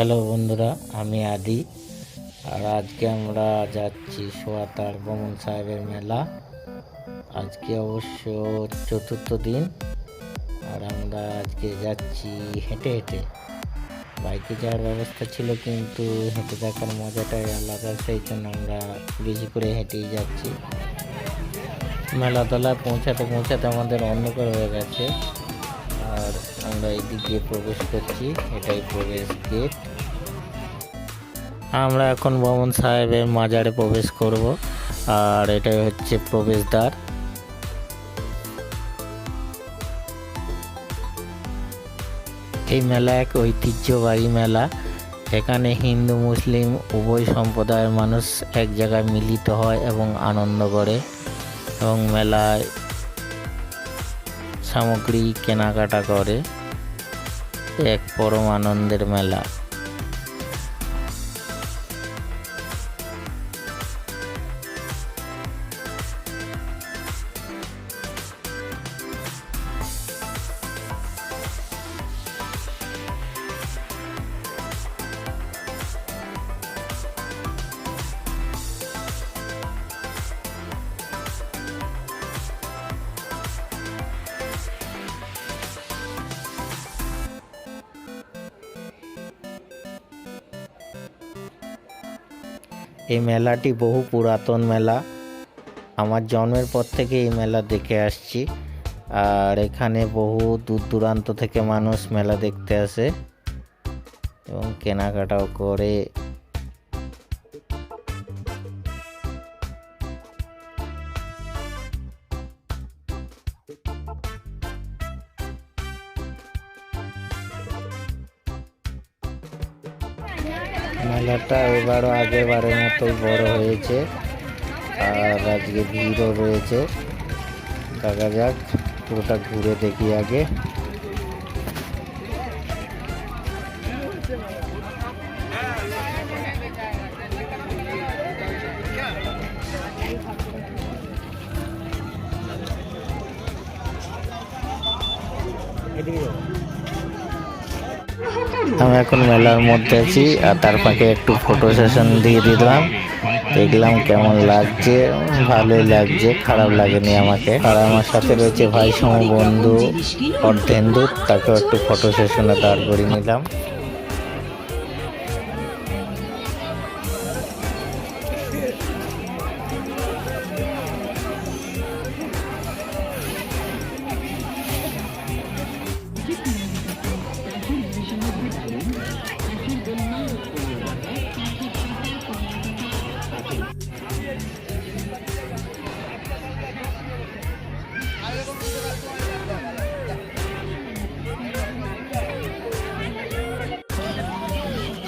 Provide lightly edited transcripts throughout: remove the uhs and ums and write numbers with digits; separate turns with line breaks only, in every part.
Hello বন্ধুরা, আমি আদি। আর আজকে আমরা যাচ্ছি সোয়াতার বমন সাহেবের মেলা। আজকে অবশ্য চতুর্থ দিন, আর আমরা আজকে যাচ্ছি হেঁটে হেঁটে। বাইকে যাওয়ার ব্যবস্থা ছিল, কিন্তু হেঁটে দেখার মজাটাই আলাদা, সেই জন্য আমরা বেশি করে হেঁটেই যাচ্ছি। মেলাতলায় পৌঁছাতে পৌঁছাতে আমাদের অন্ধকার হয়ে গেছে, আর আমরা এদিকে প্রবেশ করছি। এটাই প্রবেশ গেট। আমরা এখন বমন সাহেবের মাজারে প্রবেশ করব, আর এটাই হচ্ছে প্রবেশদ্বার। এই মেলা এক ঐতিহ্যবাহী মেলা। এখানে হিন্দু মুসলিম উভয় সম্প্রদায়ের মানুষ এক জায়গায় মিলিত হয় এবং আনন্দ করে, এবং মেলায় সামগ্রী কেনাকাটা করে। এক পরম আনন্দের মেলা। এই মেলাটি বহু পুরাতন মেলা। আমার জন্মের পর থেকে এই মেলা দেখে আসছি, আর এখানে বহু দূর দূরান্ত থেকে মানুষ মেলা দেখতে আসে এবং কেনাকাটাও করে। মেলাটা এবারও আগের বারের মতোই বড় হয়েছে, আর আজকে ভিড়ও রয়েছে। দেখা যাক, পুরোটা ঘুরে দেখি আগে। আমি এখন মেলার মধ্যে আছি, আর তার ফাঁকে একটু ফটো সেশন দিয়ে দিলাম। দেখলাম কেমন লাগছে। ভালোই লাগছে, খারাপ লাগেনি আমাকে। আর আমার সাথে রয়েছে ভাই সম বন্ধু অর্ধেন্দু, তাকেও একটু ফটো সেশনে দাঁড় করিয়ে নিলাম।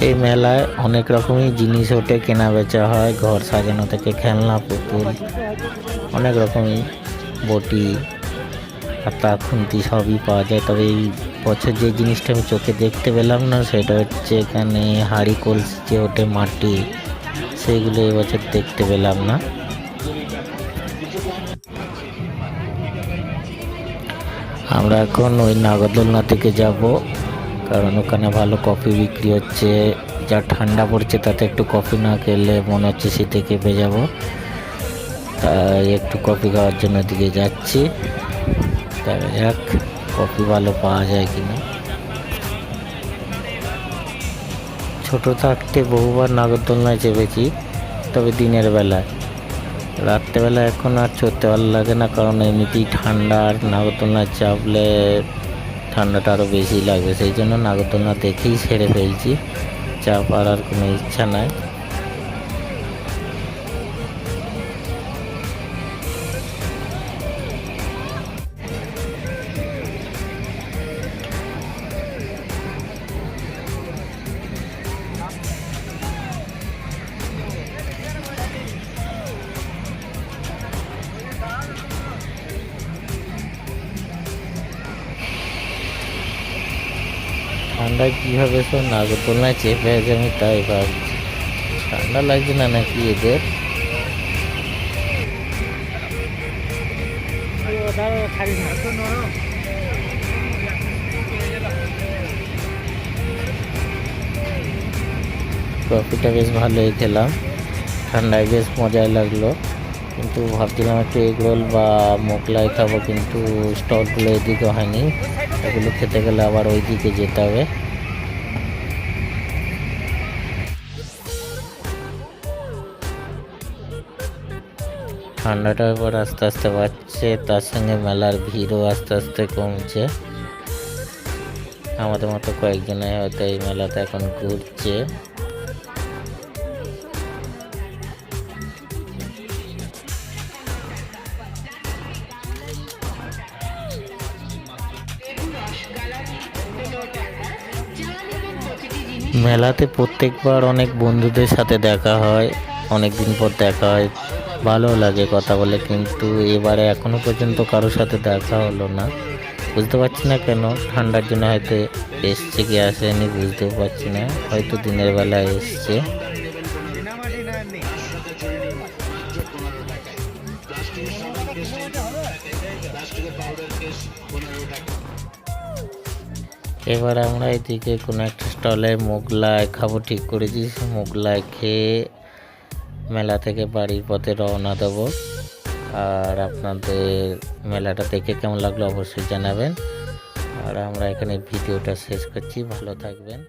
এই মেলায় অনেক রকমই জিনিস ওঠে, কেনা বেচা হয়। ঘর সাজানো থেকে খেলনা, পুতুল, অনেক রকমই বটি, হাতা, খুন্তি সবই পাওয়া যায়। তবে এই বছর যে জিনিসটা আমি চোখে দেখতে পেলাম না, সেটা হচ্ছে এখানে হাঁড়ি কলসি যে ওঠে মাটি, সেগুলো এবছর দেখতে পেলাম না। আমরা এখন ওই নাগরদোলনা থেকে যাব, কারণ ওখানে ভালো কফি বিক্রি হচ্ছে। যা ঠান্ডা পড়ছে, তাতে একটু কফি না খেলে মনে হচ্ছে শীতে কেঁপে যাব। তাই একটু কফি খাওয়ার জন্য দিকে যাচ্ছি। দেখা যাক কফি ভালো পাওয়া যায় কিনা। ছোট থাকতে বহুবার নাগরদোলনায় চেপেছি, তবে দিনের বেলায়। রাত্রেবেলা এখন আর চড়তে ভালো লাগে না, কারণ এমনিতেই ঠান্ডা, আর নাগরদোলনায় চাপলে ঠান্ডাটা আরও বেশি লাগবে। সেই জন্য নাগরদোলনা দেখেই সেরে ফেলছি, চাপার আর কোনো ইচ্ছা নাই। ঠান্ডায় কীভাবে সব নাগরদোলনায় চেপে আছে আমি তাই ভাবছি। ঠান্ডা লাগছে না নাকি এদের? কফিটা বেশ ভালোই খেলাম, ঠান্ডায় বেশ মজাই লাগলো। কিন্তু ভাবছিলাম একটু এগ রোল বা মোগলাই খাবো, কিন্তু স্টলগুলো এদিকে হয়নি, এগুলো খেতে গেলে আবার ওই দিকে যেতে হবে। ঠান্ডাটা এবার আস্তে আস্তে বাড়ছে, তার সঙ্গে মেলার ভিড়ও আস্তে আস্তে কমছে। আমাদের মতো কয়েকজনে হয়তো এই মেলাতে এখন ঘুরছে। মেলাতে প্রত্যেকবার অনেক বন্ধুদের সাথে দেখা হয়, অনেক দিন পর দেখা হয়, ভালো লাগে কথা বলে। কিন্তু এবারে এখনো পর্যন্ত কারোর সাথে দেখা হলো না, বুঝতে পারছি না কেন। ঠান্ডার জন্য হয়তো এসছে কি আসেনি বুঝতেও পারছি না, হয়তো দিনের বেলা এসছে। এবার আমরা এদিকে কোনো একটা স্টলে মোগলাই খাবো ঠিক করেছি, মোগলাই খেয়ে মেলা থেকে বাড়ির পথে রওনা দেবো। আর আপনাদের মেলাটা দেখে কেমন লাগলো অবশ্যই জানাবেন। আর আমরা এখানে ভিডিওটা শেষ করছি, ভালো থাকবেন।